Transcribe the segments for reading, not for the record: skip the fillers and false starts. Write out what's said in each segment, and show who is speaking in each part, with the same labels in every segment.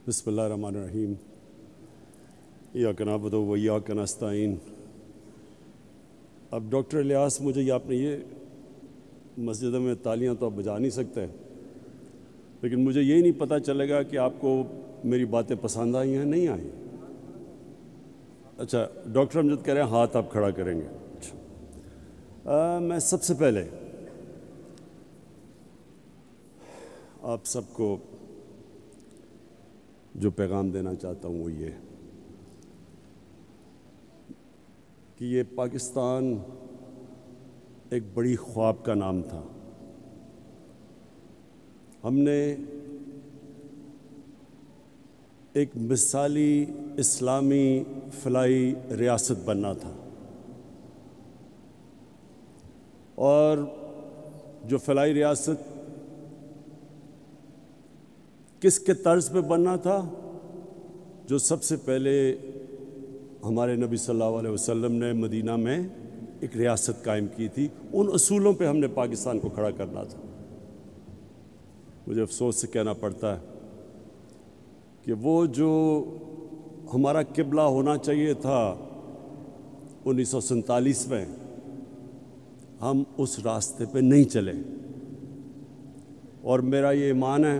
Speaker 1: بسم اللہ الرحمن الرحیم ایاک نعبد و ایاک نستعین۔ اب ڈاکٹر الیاس، مجھے یہ آپ نے یہ مسجد میں تالیاں تو آپ بجا نہیں سکتے، لیکن مجھے یہی نہیں پتہ چلے گا کہ آپ کو میری باتیں پسند آئی ہیں نہیں آئیں۔ اچھا، ڈاکٹر امجد کہہ رہے ہیں ہاتھ آپ کھڑا کریں گے۔ اچھا، میں سب سے پہلے آپ سب کو جو پیغام دینا چاہتا ہوں وہ یہ کہ یہ پاکستان ایک بڑی خواب کا نام تھا۔ ہم نے ایک مثالی اسلامی فلاحی ریاست بننا تھا، اور جو فلاحی ریاست کس کے طرز پہ بننا تھا؟ جو سب سے پہلے ہمارے نبی صلی اللہ علیہ وسلم نے مدینہ میں ایک ریاست قائم کی تھی، ان اصولوں پہ ہم نے پاکستان کو کھڑا کرنا تھا۔ مجھے افسوس سے کہنا پڑتا ہے کہ وہ جو ہمارا قبلہ ہونا چاہیے تھا 1947 میں، ہم اس راستے پہ نہیں چلے۔ اور میرا یہ ایمان ہے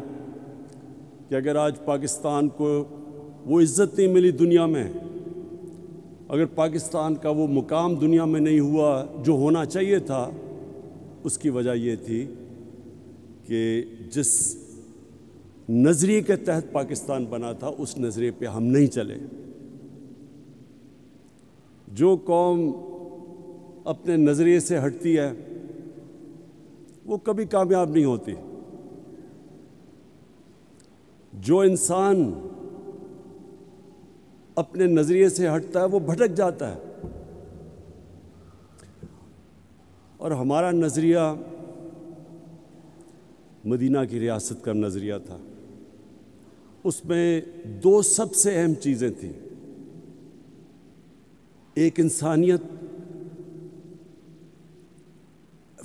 Speaker 1: کہ اگر آج پاکستان کو وہ عزت نہیں ملی دنیا میں، اگر پاکستان کا وہ مقام دنیا میں نہیں ہوا جو ہونا چاہیے تھا، اس کی وجہ یہ تھی کہ جس نظریے کے تحت پاکستان بنا تھا اس نظریے پہ ہم نہیں چلے۔ جو قوم اپنے نظریے سے ہٹتی ہے وہ کبھی کامیاب نہیں ہوتی۔ جو انسان اپنے نظریے سے ہٹتا ہے وہ بھٹک جاتا ہے، اور ہمارا نظریہ مدینہ کی ریاست کا نظریہ تھا۔ اس میں دو سب سے اہم چیزیں تھیں، ایک انسانیت،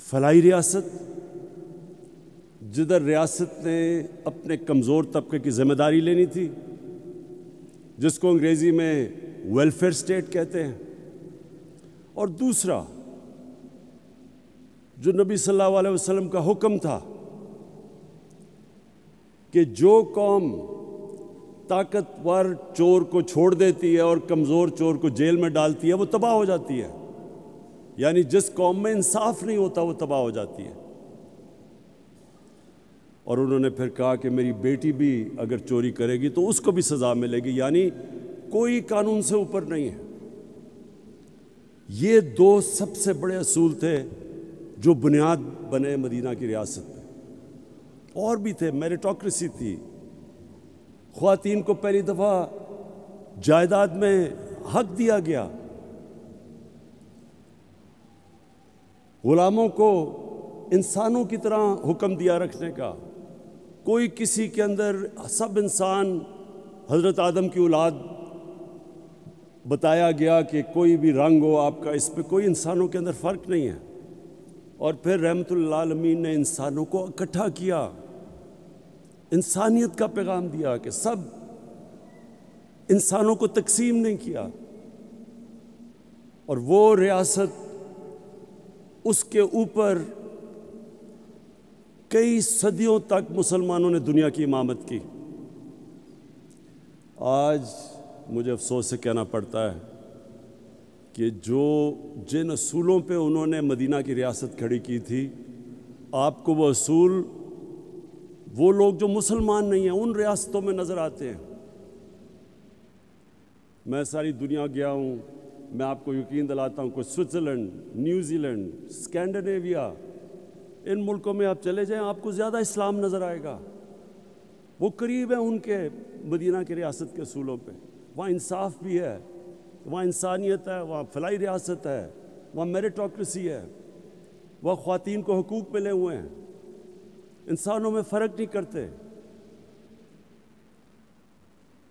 Speaker 1: فلاحی ریاست جدھر ریاست نے اپنے کمزور طبقے کی ذمہ داری لینی تھی، جس کو انگریزی میں ویلفیئر اسٹیٹ کہتے ہیں، اور دوسرا جو نبی صلی اللہ علیہ وسلم کا حکم تھا کہ جو قوم طاقتور چور کو چھوڑ دیتی ہے اور کمزور چور کو جیل میں ڈالتی ہے وہ تباہ ہو جاتی ہے، یعنی جس قوم میں انصاف نہیں ہوتا وہ تباہ ہو جاتی ہے۔ اور انہوں نے پھر کہا کہ میری بیٹی بھی اگر چوری کرے گی تو اس کو بھی سزا ملے گی، یعنی کوئی قانون سے اوپر نہیں ہے۔ یہ دو سب سے بڑے اصول تھے جو بنیاد بنے مدینہ کی ریاست میں۔ اور بھی تھے، میریٹوکریسی تھی، خواتین کو پہلی دفعہ جائیداد میں حق دیا گیا، غلاموں کو انسانوں کی طرح حکم دیا رکھنے کا، کوئی کسی کے اندر، سب انسان حضرت آدم کی اولاد بتایا گیا کہ کوئی بھی رنگ ہو آپ کا، اس پہ کوئی انسانوں کے اندر فرق نہیں ہے۔ اور پھر رحمت للعالمین نے انسانوں کو اکٹھا کیا، انسانیت کا پیغام دیا کہ سب انسانوں کو تقسیم نہیں کیا، اور وہ ریاست اس کے اوپر کئی صدیوں تک مسلمانوں نے دنیا کی امامت کی۔ آج مجھے افسوس سے کہنا پڑتا ہے کہ جن اصولوں پہ انہوں نے مدینہ کی ریاست کھڑی کی تھی، آپ کو وہ اصول وہ لوگ جو مسلمان نہیں ہیں ان ریاستوں میں نظر آتے ہیں۔ میں ساری دنیا گیا ہوں، میں آپ کو یقین دلاتا ہوں کہ سوئٹزرلینڈ، نیوزی لینڈ، اسکینڈینیویا، ان ملکوں میں آپ چلے جائیں آپ کو زیادہ اسلام نظر آئے گا، وہ قریب ہیں ان کے مدینہ کی ریاست کے اصولوں پہ۔ وہاں انصاف بھی ہے، وہاں انسانیت ہے، وہاں فلاحی ریاست ہے، وہاں میریٹوکریسی ہے، وہاں خواتین کو حقوق ملے ہوئے ہیں، انسانوں میں فرق نہیں کرتے۔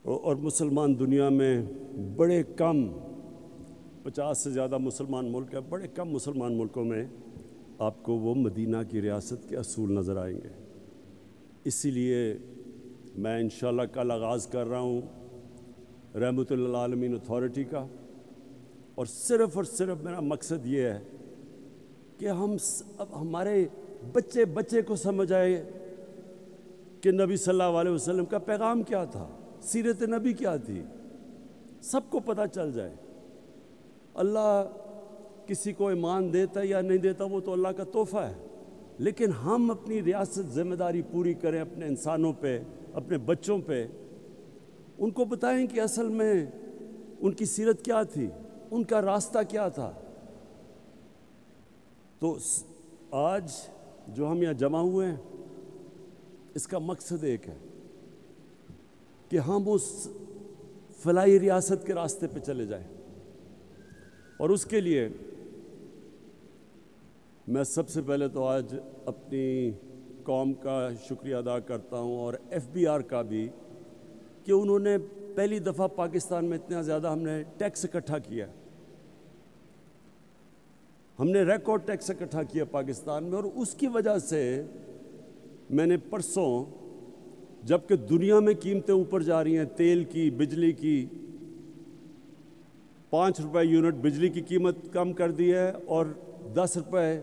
Speaker 1: اور مسلمان دنیا میں بڑے کم، 50 سے زیادہ مسلمان ملک ہیں، بڑے کم مسلمان ملکوں میں آپ کو وہ مدینہ کی ریاست کے اصول نظر آئیں گے۔ اسی لیے میں انشاءاللہ کل آغاز کر رہا ہوں رحمت للعالمین اتھارٹی کا، اور صرف میرا مقصد یہ ہے کہ اب ہمارے بچے کو سمجھ آئے کہ نبی صلی اللہ علیہ وسلم کا پیغام کیا تھا، سیرت نبی کیا تھی، سب کو پتہ چل جائے۔ اللہ کسی کو ایمان دیتا ہے یا نہیں دیتا وہ تو اللہ کا تحفہ ہے، لیکن ہم اپنی ریاست ذمہ داری پوری کریں اپنے انسانوں پہ، اپنے بچوں پہ، ان کو بتائیں کہ اصل میں ان کی سیرت کیا تھی، ان کا راستہ کیا تھا۔ تو آج جو ہم یہاں جمع ہوئے ہیں اس کا مقصد ایک ہے کہ ہم اس فلاحی ریاست کے راستے پہ چلے جائیں، اور اس کے لیے میں سب سے پہلے تو آج اپنی قوم کا شکریہ ادا کرتا ہوں، اور FBR کا بھی، کہ انہوں نے پہلی دفعہ پاکستان میں اتنا زیادہ ہم نے ٹیکس اکٹھا کیا، ہم نے ریکارڈ ٹیکس اکٹھا کیا پاکستان میں، اور اس کی وجہ سے میں نے پرسوں، جبکہ دنیا میں قیمتیں اوپر جا رہی ہیں، تیل کی، بجلی کی، 5 روپے یونٹ بجلی کی قیمت کم کر دی ہے، اور 10 روپے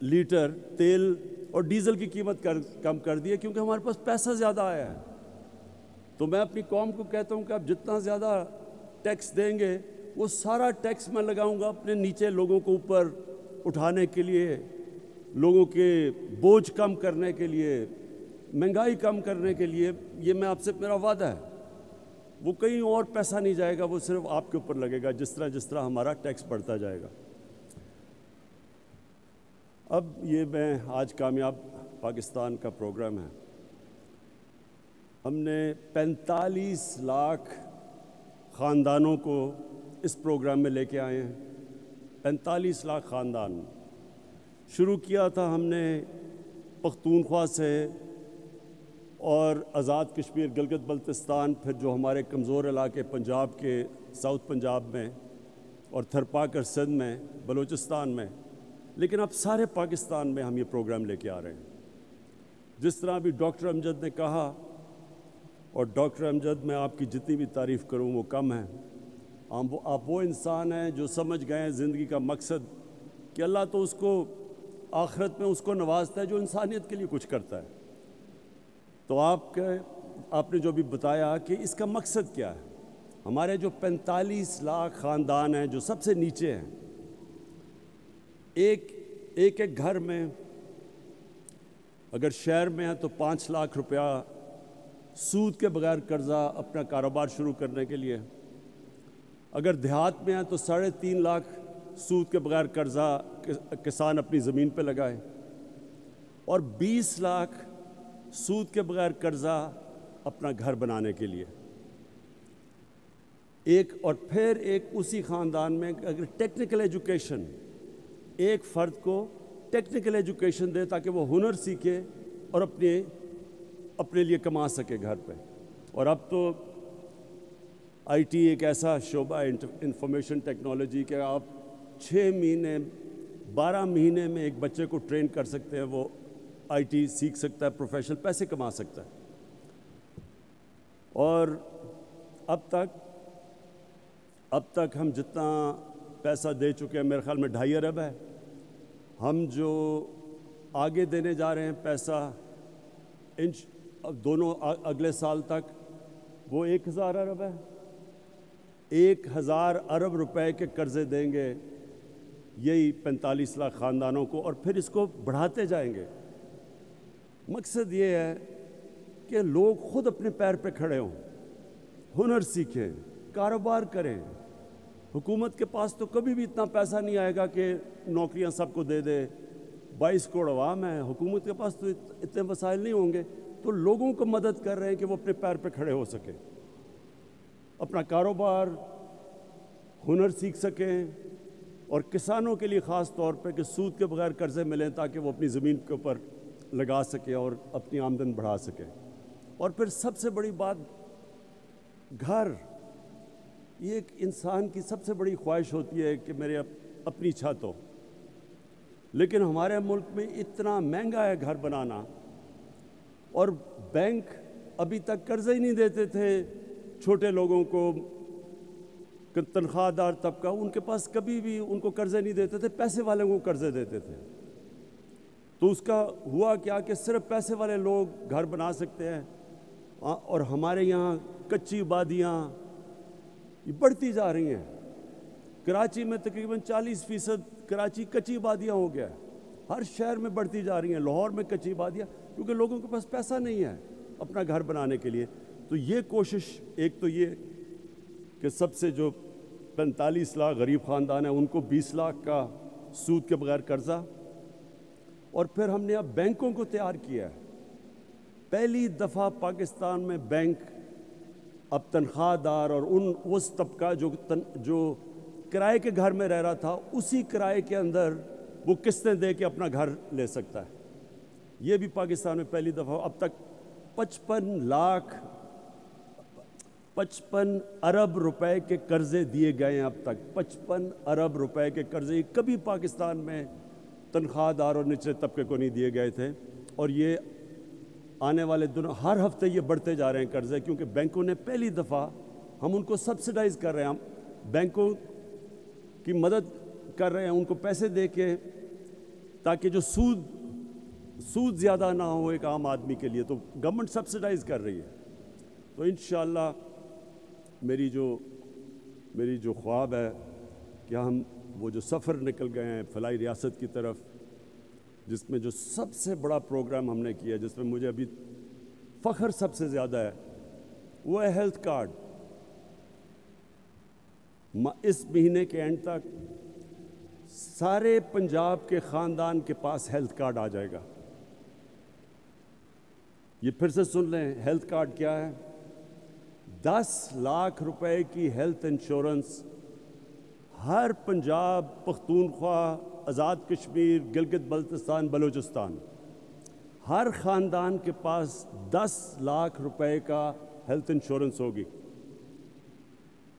Speaker 1: لیٹر تیل اور ڈیزل کی قیمت کم کر دی ہے، کیونکہ ہمارے پاس پیسہ زیادہ آیا ہے۔ تو میں اپنی قوم کو کہتا ہوں کہ آپ جتنا زیادہ ٹیکس دیں گے وہ سارا ٹیکس میں لگاؤں گا اپنے نیچے لوگوں کو اوپر اٹھانے کے لیے، لوگوں کے بوجھ کم کرنے کے لیے، مہنگائی کم کرنے کے لیے۔ یہ میں آپ سے میرا وعدہ ہے، وہ کہیں اور پیسہ نہیں جائے گا، وہ صرف آپ کے اوپر لگے گا جس طرح ہمارا ٹیکس بڑھتا جائے گا۔ اب یہ میں آج کامیاب پاکستان کا پروگرام ہے، ہم نے 45 لاکھ خاندانوں کو اس پروگرام میں لے کے آئے ہیں۔ 45 لاکھ خاندان شروع کیا تھا ہم نے پختونخوا سے، اور آزاد کشمیر، گلگت بلتستان، پھر جو ہمارے کمزور علاقے پنجاب کے ساؤتھ پنجاب میں، اور تھرپاکر سندھ میں، بلوچستان میں، لیکن اب سارے پاکستان میں ہم یہ پروگرام لے کے آ رہے ہیں۔ جس طرح بھی ڈاکٹر امجد نے کہا، اور ڈاکٹر امجد میں آپ کی جتنی بھی تعریف کروں وہ کم ہے، آپ وہ انسان ہیں جو سمجھ گئے ہیں زندگی کا مقصد، کہ اللہ تو اس کو آخرت میں اس کو نوازتا ہے جو انسانیت کے لیے کچھ کرتا ہے۔ تو آپ نے جو بھی بتایا کہ اس کا مقصد کیا ہے، ہمارے جو 45 لاکھ خاندان ہیں جو سب سے نیچے ہیں، ایک گھر میں اگر شہر میں ہے تو 5 لاکھ روپیہ سود کے بغیر قرضہ اپنا کاروبار شروع کرنے کے لیے، اگر دیہات میں ہے تو 3.5 لاکھ سود کے بغیر قرضہ کسان اپنی زمین پہ لگائے، اور 20 لاکھ سود کے بغیر قرضہ اپنا گھر بنانے کے لیے۔ اور پھر اسی خاندان میں اگر ٹیکنیکل ایجوکیشن، ایک فرد کو ٹیکنیکل ایجوکیشن دے تاکہ وہ ہنر سیکھے اور اپنے لیے کما سکے گھر پہ۔ اور اب تو IT ایک ایسا شعبہ ہے، انفارمیشن ٹیکنالوجی، کہ آپ 6 مہینے 12 مہینے میں ایک بچے کو ٹرین کر سکتے ہیں، وہ IT سیکھ سکتا ہے، پروفیشنل پیسے کما سکتا ہے۔ اور اب تک ہم جتنا پیسہ دے چکے ہیں، میرے خیال میں 2.5 ارب ہے۔ ہم جو آگے دینے جا رہے ہیں پیسہ دونوں اگلے سال تک، وہ 1000 ارب ہے۔ 1000 ارب روپے کے قرضے دیں گے یہی 45 لاکھ خاندانوں کو، اور پھر اس کو بڑھاتے جائیں گے۔ مقصد یہ ہے کہ لوگ خود اپنے پیر پہ کھڑے ہوں، ہنر سیکھیں، کاروبار کریں۔ حکومت کے پاس تو کبھی بھی اتنا پیسہ نہیں آئے گا کہ نوکریاں سب کو دے دے۔ 22 کروڑ عوام ہے، حکومت کے پاس تو اتنے وسائل نہیں ہوں گے، تو لوگوں کو مدد کر رہے ہیں کہ وہ اپنے پیر پہ کھڑے ہو سکیں، اپنا کاروبار، ہنر سیکھ سکیں، اور کسانوں کے لیے خاص طور پہ کہ سود کے بغیر قرضے ملیں تاکہ وہ اپنی زمین کے اوپر لگا سکیں اور اپنی آمدن بڑھا سکیں۔ اور پھر سب سے بڑی بات، گھر، یہ ایک انسان کی سب سے بڑی خواہش ہوتی ہے کہ میرے اپنی چھت ہو، لیکن ہمارے ملک میں اتنا مہنگا ہے گھر بنانا، اور بینک ابھی تک قرضے ہی نہیں دیتے تھے چھوٹے لوگوں کو، تنخواہ دار طبقہ، ان کے پاس کبھی بھی ان کو قرضے نہیں دیتے تھے، پیسے والوں کو قرضے دیتے تھے۔ تو اس کا ہوا کیا کہ صرف پیسے والے لوگ گھر بنا سکتے ہیں، اور ہمارے یہاں کچی آبادیاں یہ بڑھتی جا رہی ہیں۔ کراچی میں تقریباً 40% کراچی کچی آبادیاں ہو گیا ہے، ہر شہر میں بڑھتی جا رہی ہیں۔ لاہور میں کچی آبادیاں، کیونکہ لوگوں کے پاس پیسہ نہیں ہے اپنا گھر بنانے کے لیے۔ تو یہ کوشش، ایک تو یہ کہ سب سے جو 45 لاکھ غریب خاندان ہیں ان کو 20 لاکھ کا سود کے بغیر قرضہ، اور پھر ہم نے اب بینکوں کو تیار کیا ہے۔ پہلی دفعہ پاکستان میں بینک اب تنخواہ دار اور اس طبقہ جو کرائے کے گھر میں رہ رہا تھا، اسی کرائے کے اندر وہ قسطیں دے کے اپنا گھر لے سکتا ہے۔ یہ بھی پاکستان میں پہلی دفعہ۔ اب تک 55 ارب روپے کے قرضے دیے گئے ہیں۔ اب تک 55 ارب روپے کے قرضے کبھی پاکستان میں تنخواہ دار اور نچلے طبقے کو نہیں دیے گئے تھے، اور یہ آنے والے دنوں ہر ہفتے یہ بڑھتے جا رہے ہیں قرضے، کیونکہ بینکوں نے پہلی دفعہ، ہم ان کو سبسڈائز کر رہے ہیں، ہم بینکوں کی مدد کر رہے ہیں ان کو پیسے دے کے، تاکہ جو سود زیادہ نہ ہو ایک عام آدمی کے لیے، تو گورنمنٹ سبسڈائز کر رہی ہے۔ تو انشاءاللہ میری جو خواب ہے کہ ہم وہ جو سفر نکل گئے ہیں فلاحی ریاست کی طرف، جس میں جو سب سے بڑا پروگرام ہم نے کیا، جس میں مجھے ابھی فخر سب سے زیادہ ہے، وہ ہے ہیلتھ کارڈ۔ اس مہینے کے اینڈ تک سارے پنجاب کے خاندان کے پاس ہیلتھ کارڈ آ جائے گا۔ یہ پھر سے سن لیں، ہیلتھ کارڈ کیا ہے؟ 10 لاکھ روپے کی ہیلتھ انشورنس ہر پنجاب، پختونخوا، آزاد کشمیر، گلگت بلتستان، بلوچستان، ہر خاندان کے پاس 10 لاکھ روپے کا ہیلتھ انشورنس ہوگی۔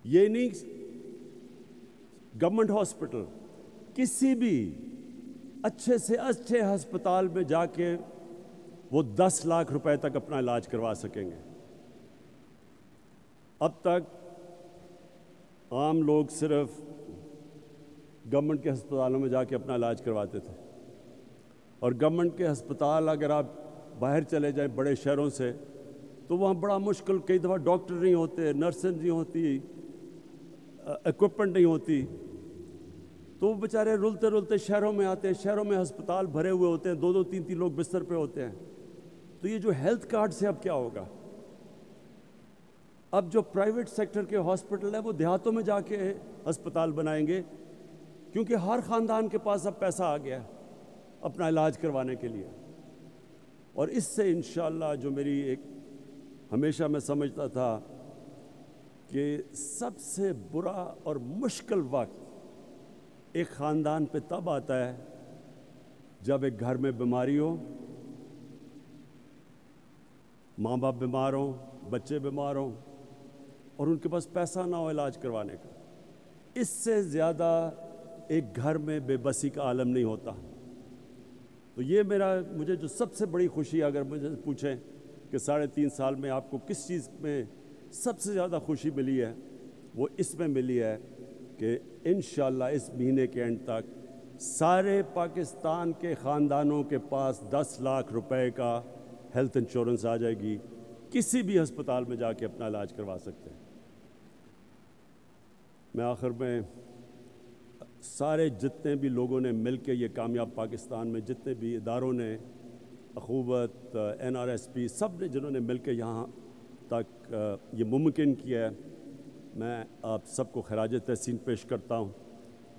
Speaker 1: یہ نہیں گورنمنٹ ہاسپٹل، کسی بھی اچھے سے اچھے ہسپتال میں جا کے وہ 10 لاکھ روپے تک اپنا علاج کروا سکیں گے۔ اب تک عام لوگ صرف گورنمنٹ کے ہسپتالوں میں جا کے اپنا علاج کرواتے تھے، اور گورنمنٹ کے ہسپتال اگر آپ باہر چلے جائیں بڑے شہروں سے، تو وہاں بڑا مشکل، کئی دفعہ ڈاکٹر نہیں ہوتے، نرسیں نہیں ہوتی، ایکوپمنٹ نہیں ہوتی، تو وہ بیچارے رلتے رلتے شہروں میں آتے ہیں۔ شہروں میں ہسپتال بھرے ہوئے ہوتے ہیں، 2-2 3-3 لوگ بستر پہ ہوتے ہیں۔ تو یہ جو ہیلتھ کارڈ سے اب کیا ہوگا؟ اب جو پرائیویٹ سیکٹر کے ہاسپٹل ہیں وہ دیہاتوں میں جا کے ہسپتال بنائیں گے، کیونکہ ہر خاندان کے پاس اب پیسہ آ گیا ہے اپنا علاج کروانے کے لیے۔ اور اس سے انشاءاللہ جو میری ایک ہمیشہ میں سمجھتا تھا کہ سب سے برا اور مشکل وقت ایک خاندان پہ تب آتا ہے جب ایک گھر میں بیماری ہو، ماں باپ بیمار ہوں، بچے بیمار ہوں، اور ان کے پاس پیسہ نہ ہو علاج کروانے کا۔ اس سے زیادہ ایک گھر میں بے بسی کا عالم نہیں ہوتا۔ تو یہ مجھے جو سب سے بڑی خوشی، اگر مجھے پوچھیں کہ 3.5 سال میں آپ کو کس چیز میں سب سے زیادہ خوشی ملی ہے، وہ اس میں ملی ہے کہ انشاءاللہ اس مہینے کے اینڈ تک سارے پاکستان کے خاندانوں کے پاس 10 لاکھ روپے کا ہیلتھ انشورنس آ جائے گی، کسی بھی ہسپتال میں جا کے اپنا علاج کروا سکتے ہیں۔ میں آخر میں سارے جتنے بھی لوگوں نے مل کے یہ کامیاب پاکستان میں، جتنے بھی اداروں نے، اخوت، NRSP، سب نے جنہوں نے مل کے یہاں تک یہ ممکن کیا ہے، میں آپ سب کو خراج تحسین پیش کرتا ہوں۔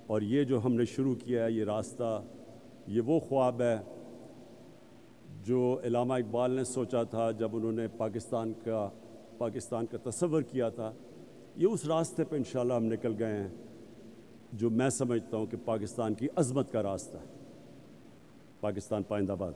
Speaker 1: اور یہ جو ہم نے شروع کیا ہے، یہ راستہ، یہ وہ خواب ہے جو علامہ اقبال نے سوچا تھا جب انہوں نے پاکستان کا تصور کیا تھا۔ یہ اس راستے پہ انشاءاللہ ہم نکل گئے ہیں جو میں سمجھتا ہوں کہ پاکستان کی عظمت کا راستہ ہے۔ پاکستان پائندہ باد۔